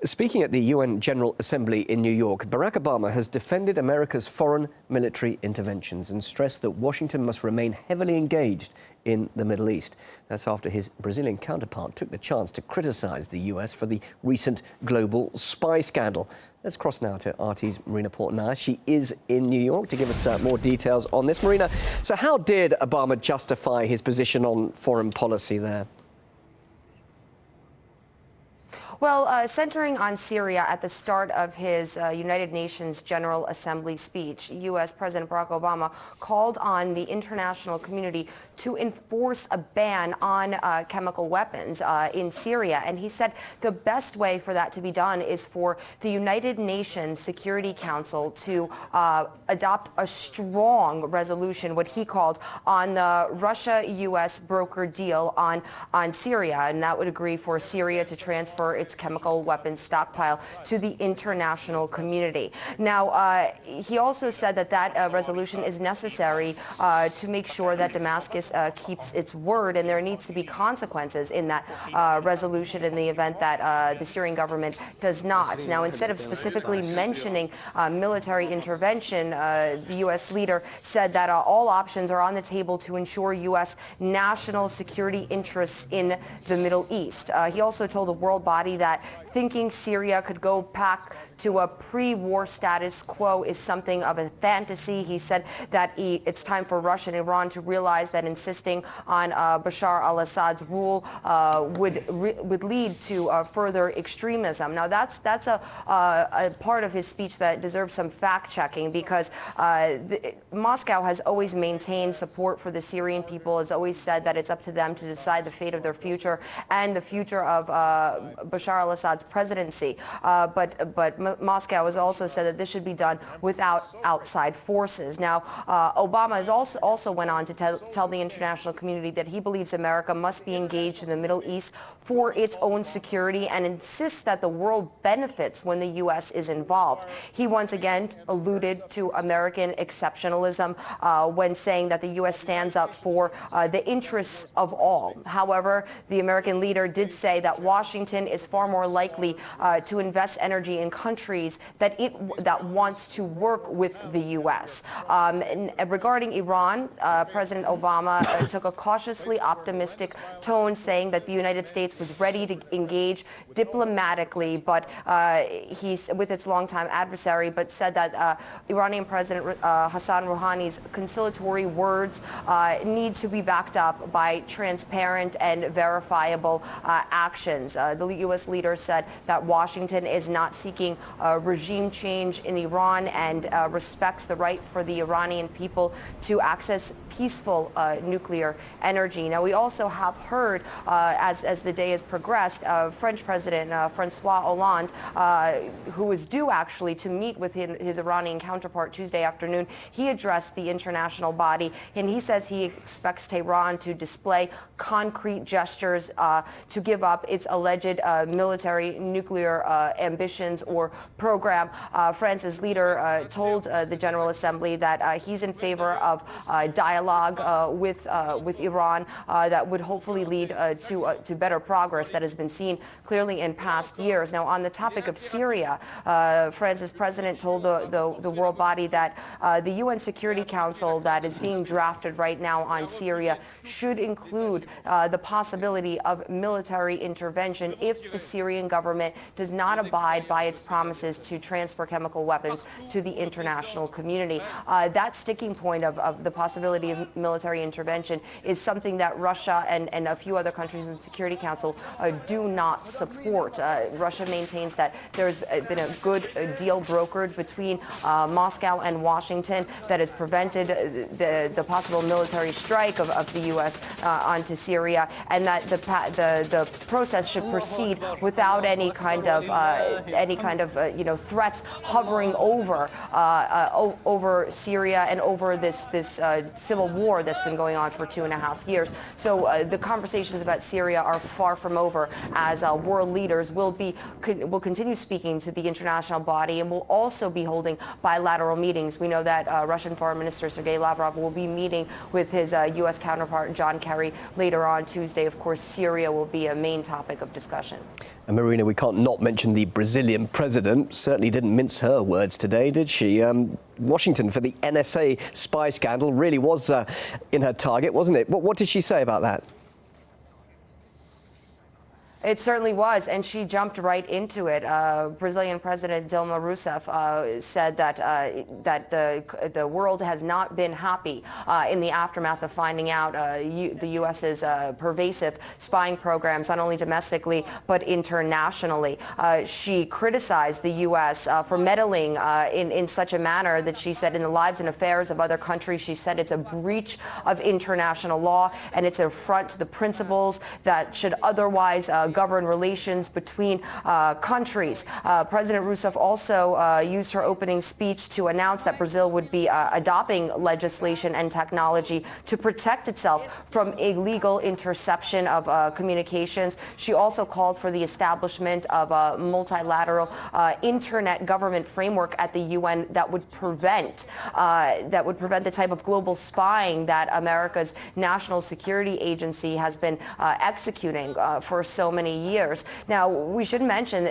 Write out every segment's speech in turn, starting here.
Speaking at the UN General Assembly in New York, Barack Obama has defended America's foreign military interventions and stressed that Washington must remain heavily engaged in the Middle East. That's after his Brazilian counterpart took the chance to criticize the US for the recent global spy scandal. Let's cross now to RT's Marina Portnaya. She is in New York to give us more details on this. Marina, so how did Obama justify his position on foreign policy there? Well, centering on Syria at the start of his United Nations General Assembly speech, U.S. President Barack Obama called on the international community to enforce a ban on chemical weapons in Syria. And he said the best way for that to be done is for the United Nations Security Council to adopt a strong resolution, what he called, on the Russia-U.S. brokered deal on Syria. And that would agree for Syria to transfer its chemical weapons stockpile to the international community. Now, he also said that that resolution is necessary to make sure that Damascus keeps its word, and there needs to be consequences in that resolution in the event that the Syrian government does not. Now, instead of specifically mentioning military intervention, the U.S. leader said that all options are on the table to ensure U.S. national security interests in the Middle East. He also told the world body that thinking Syria could go back to a pre-war status quo is something of a fantasy. He said that it's time for Russia and Iran to realize that insisting on Bashar al-Assad's rule would lead to further extremism. Now, that's a part of his speech that deserves some fact-checking, because Moscow has always maintained support for the Syrian people, has always said that it's up to them to decide the fate of their future and the future of Bashar al-Assad's presidency. But Moscow has also said that this should be done without outside forces. Now, Obama has also went on to tell the international community that he believes America must be engaged in the Middle East for its own security and insists that the world benefits when the U.S. is involved. He once again alluded to American exceptionalism when saying that the U.S. stands up for the interests of all. However, the American leader did say that Washington is far more likely to invest energy in countries that wants to work with the U.S. And regarding Iran, President Obama took a cautiously optimistic tone, saying that the United States was ready to engage diplomatically, but with its longtime adversary, but said that Iranian President Hassan Rouhani's conciliatory words need to be backed up by transparent and verifiable actions. The U.S. leader said that Washington is not seeking regime change in Iran and respects the right for the Iranian people to access peaceful nuclear energy. Now, we also have heard, as the day has progressed, French President Francois Hollande, who is due actually to meet with his Iranian counterpart Tuesday afternoon, he addressed the international body, and he says he expects Tehran to display concrete gestures to give up its alleged military nuclear ambitions or program. France's leader told the General Assembly that he's in favor of dialogue with Iran that would hopefully lead to better progress that has been seen clearly in past years. Now, on the topic of Syria, France's president told the world body that the UN Security Council that is being drafted right now on Syria should include the possibility of military intervention if the Syrian government does not abide by its promises to transfer chemical weapons to the international community. That sticking point of the possibility of military intervention is something that Russia and a few other countries in the Security Council do not support. Russia maintains that there's been a good deal brokered between Moscow and Washington that has prevented the possible military strike of the U.S. onto Syria, and that the process should proceed without any kind of threats hovering over Syria and over this civil war that's been going on for 2.5 years. So the conversations about Syria are far from over, as world leaders will continue speaking to the international body and will also be holding bilateral meetings. We know that Russian Foreign Minister Sergei Lavrov will be meeting with his U.S. counterpart John Kerry later on Tuesday. Of course, Syria will be a main topic of discussion. And Marina, we can't not mention the Brazilian president. Certainly didn't mince her words today, did she? Washington, for the NSA spy scandal, really was in her target, wasn't it? What did she say about that? It certainly was, and she jumped right into it. Brazilian President Dilma Rousseff said that the world has not been happy in the aftermath of finding out the U.S.'s pervasive spying programs, not only domestically but internationally. She criticized the U.S. For meddling in such a manner that she said in the lives and affairs of other countries. She said it's a breach of international law and it's an affront to the principles that should otherwise govern relations between countries. President Rousseff also used her opening speech to announce that Brazil would be adopting legislation and technology to protect itself from illegal interception of communications. She also called for the establishment of a multilateral internet government framework at the UN that would prevent the type of global spying that America's National Security Agency has been executing for so many years. Now, we should mention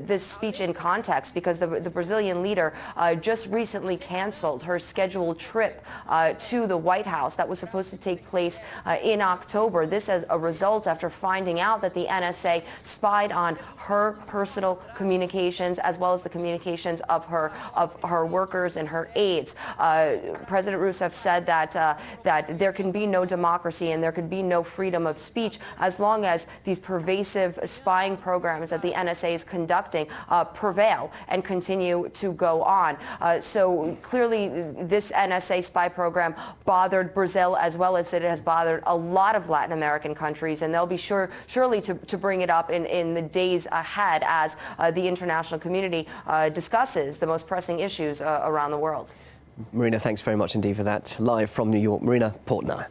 this speech in context because the Brazilian leader just recently canceled her scheduled trip to the White House that was supposed to take place in October. This as a result after finding out that the NSA spied on her personal communications as well as the communications of her workers and her aides. President Rousseff said that there can be no democracy and there can be no freedom of speech as long as these pervasive spying programs that the NSA is conducting prevail and continue to go on. So clearly this NSA spy program bothered Brazil as well as it has bothered a lot of Latin American countries, and they'll be surely to bring it up in the days ahead as the international community discusses the most pressing issues around the world. Marina, thanks very much indeed for that. Live from New York, Marina Portner.